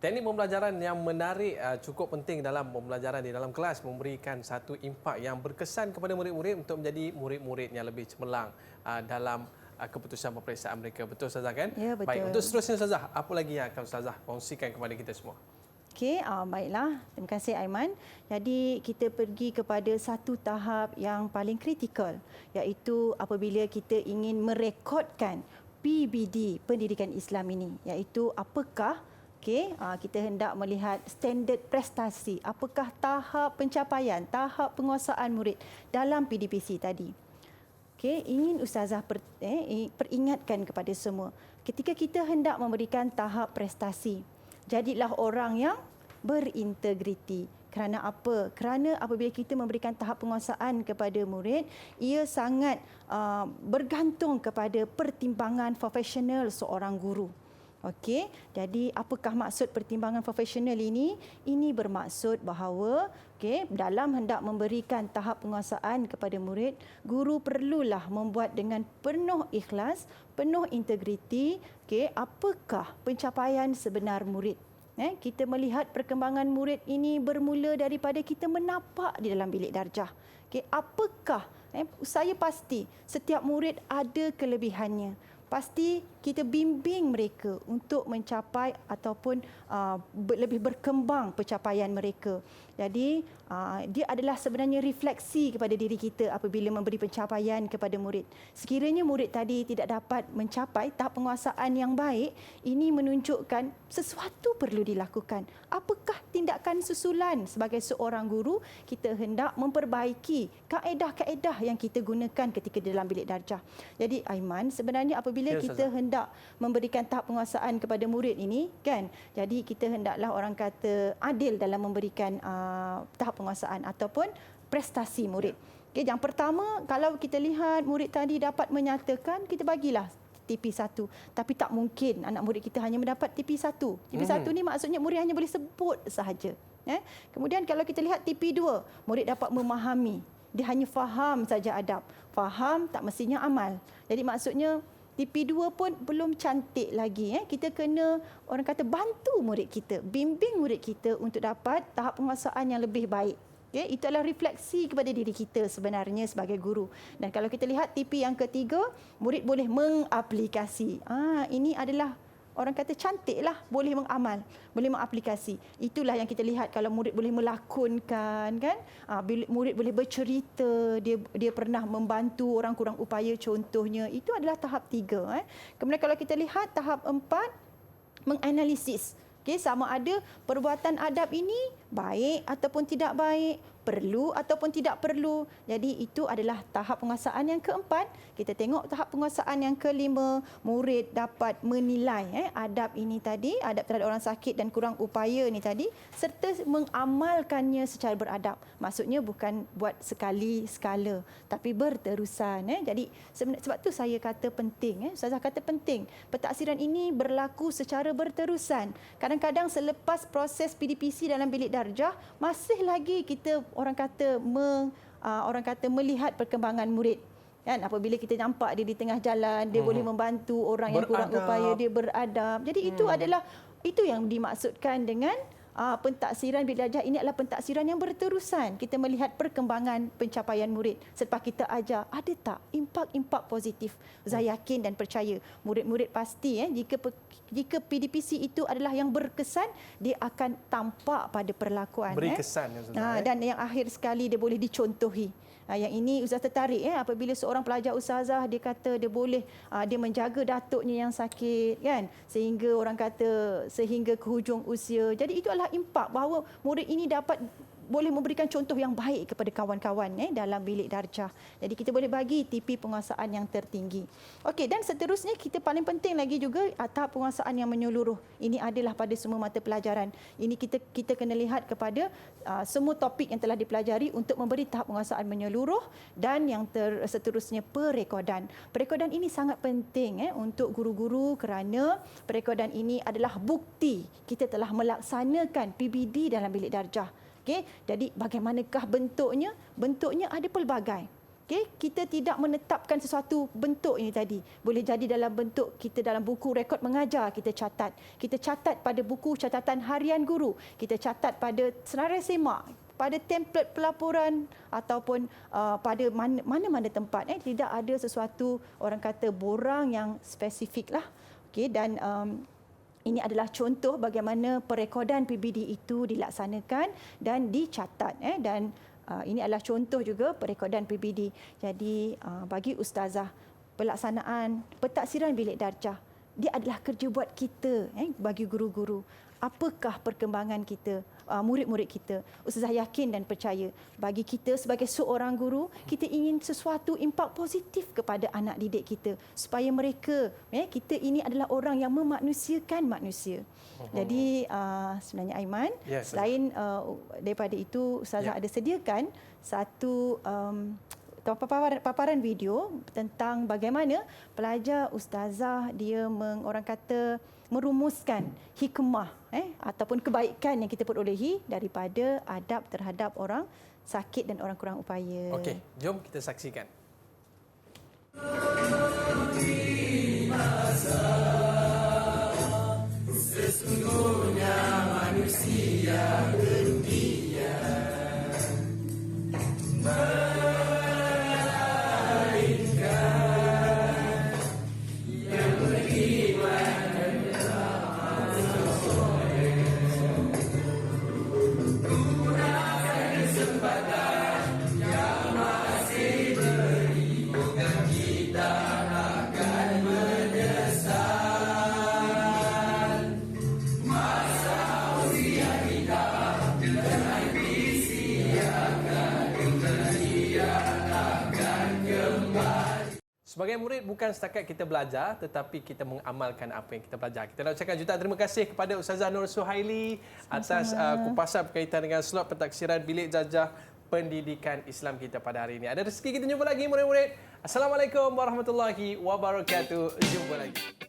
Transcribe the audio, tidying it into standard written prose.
Teknik pembelajaran yang menarik cukup penting dalam pembelajaran di dalam kelas, memberikan satu impak yang berkesan kepada murid-murid untuk menjadi murid-murid yang lebih cemerlang dalam keputusan peperiksaan mereka. Betul Ustazah kan? Ya, betul. Baik, untuk seterusnya Ustazah, apa lagi yang akan Ustazah kongsikan kepada kita semua? Okey, baiklah. Terima kasih Aiman. Jadi kita pergi kepada satu tahap yang paling kritikal, iaitu apabila kita ingin merekodkan PBD pendidikan Islam ini, iaitu apakah kita hendak melihat standard prestasi, apakah tahap pencapaian, tahap penguasaan murid dalam PDPC tadi. Ingin Ustazah peringatkan kepada semua, ketika kita hendak memberikan tahap prestasi, jadilah orang yang berintegriti. Kerana apa? Kerana apabila kita memberikan tahap penguasaan kepada murid, ia sangat bergantung kepada pertimbangan profesional seorang guru. Okey, jadi apakah maksud pertimbangan profesional ini? Ini bermaksud bahawa dalam hendak memberikan tahap penguasaan kepada murid, guru perlulah membuat dengan penuh ikhlas, penuh integriti, apakah pencapaian sebenar murid. Kita melihat perkembangan murid ini bermula daripada kita menapak di dalam bilik darjah. Apakah, saya pasti setiap murid ada kelebihannya. Pasti kita bimbing mereka untuk mencapai ataupun lebih berkembang pencapaian mereka. Jadi dia adalah sebenarnya refleksi kepada diri kita apabila memberi pencapaian kepada murid. Sekiranya murid tadi tidak dapat mencapai tahap penguasaan yang baik, ini menunjukkan sesuatu perlu dilakukan. Apakah tindakan susulan sebagai seorang guru? Kita hendak memperbaiki kaedah-kaedah yang kita gunakan ketika di dalam bilik darjah. Jadi Aiman, sebenarnya apabila kita hendak memberikan tahap penguasaan kepada murid ini, jadi kita hendaklah orang kata adil dalam memberikan tahap penguasaan ataupun prestasi murid. Yang pertama, kalau kita lihat murid tadi dapat menyatakan, kita bagilah TP1. Tapi tak mungkin anak murid kita hanya mendapat TP1. TP1 ni maksudnya murid hanya boleh sebut sahaja. Kemudian kalau kita lihat TP2, murid dapat memahami. Dia hanya faham saja adab. Faham tak mestinya amal. Jadi maksudnya TP2 pun belum cantik lagi. Kita kena orang kata bantu murid kita, bimbing murid kita untuk dapat tahap penguasaan yang lebih baik. Itu adalah refleksi kepada diri kita sebenarnya sebagai guru. Dan kalau kita lihat TP yang ketiga, murid boleh mengaplikasi. Ini adalah orang kata cantiklah, boleh mengamal, boleh mengaplikasi. Itulah yang kita lihat kalau murid boleh melakonkan, murid boleh bercerita, dia pernah membantu orang kurang upaya contohnya. Itu adalah tahap 3. Kemudian kalau kita lihat tahap 4, menganalisis. Sama ada perbuatan adab ini baik ataupun tidak baik, perlu ataupun tidak perlu. Jadi itu adalah tahap penguasaan yang keempat. Kita tengok tahap penguasaan yang kelima, murid dapat menilai adab ini tadi, adab terhadap orang sakit dan kurang upaya ini tadi, serta mengamalkannya secara beradab. Maksudnya bukan buat sekali sekala, tapi berterusan. Jadi sebab tu saya kata penting, Ustazah kata penting. Pentaksiran ini berlaku secara berterusan. Kadang-kadang selepas proses PDPC dalam bilik darjah, masih lagi kita orang kata melihat perkembangan murid. Apabila kita nampak dia di tengah jalan, dia boleh membantu orang yang kurang upaya, dia beradab. Jadi itu yang dimaksudkan dengan pentaksiran bilik darjah ini adalah pentaksiran yang berterusan. Kita melihat perkembangan pencapaian murid. Selepas kita ajar, ada tak impak-impak positif? Saya yakin dan percaya murid-murid pasti jika PDPC itu adalah yang berkesan, dia akan tampak pada perlakuan. Beri kesan. Dan yang akhir sekali dia boleh dicontohi. Yang ini Ustazah tertarik apabila seorang pelajar ustazah dia kata dia boleh dia menjaga datuknya yang sakit sehingga orang kata sehingga ke hujung usia. Jadi itu adalah impak bahawa murid ini boleh memberikan contoh yang baik kepada kawan-kawan dalam bilik darjah. Jadi kita boleh bagi TP penguasaan yang tertinggi. Okey, dan seterusnya kita paling penting lagi juga tahap penguasaan yang menyeluruh. Ini adalah pada semua mata pelajaran. Ini kita kena lihat kepada semua topik yang telah dipelajari untuk memberi tahap penguasaan menyeluruh, dan yang seterusnya perekodan. Perekodan ini sangat penting untuk guru-guru kerana perekodan ini adalah bukti kita telah melaksanakan PBD dalam bilik darjah. Jadi bagaimanakah bentuknya? Bentuknya ada pelbagai. Okey, kita tidak menetapkan sesuatu bentuk ini tadi. Boleh jadi dalam bentuk kita dalam buku rekod mengajar kita catat. Kita catat pada buku catatan harian guru. Kita catat pada senarai semak, pada template pelaporan ataupun pada mana-mana tempat. Tidak ada sesuatu orang kata borang yang spesifik lah. Okey, dan ini adalah contoh bagaimana perekodan PBD itu dilaksanakan dan dicatat. Dan ini adalah contoh juga perekodan PBD. Jadi bagi ustazah, pelaksanaan pentaksiran bilik darjah, dia adalah kerja buat kita, bagi guru-guru. Apakah perkembangan kita, murid-murid kita? Ustazah yakin dan percaya bagi kita sebagai seorang guru, kita ingin sesuatu impak positif kepada anak didik kita supaya mereka, kita ini adalah orang yang memanusiakan manusia. Jadi sebenarnya Aiman, selain daripada itu ustazah ada sediakan satu paparan video tentang bagaimana pelajar ustazah dia orang kata merumuskan hikmah ataupun kebaikan yang kita perolehi daripada adab terhadap orang sakit dan orang kurang upaya. Okey, jom kita saksikan. Sesungguhnya manusia kerugian. Sebagai murid, bukan setakat kita belajar, tetapi kita mengamalkan apa yang kita belajar. Kita nak ucapkan jutaan terima kasih kepada Ustazah Nur Suhaili atas kupasan berkaitan dengan slot pentaksiran bilik darjah pendidikan Islam kita pada hari ini. Ada rezeki kita jumpa lagi murid-murid. Assalamualaikum warahmatullahi wabarakatuh. Jumpa lagi.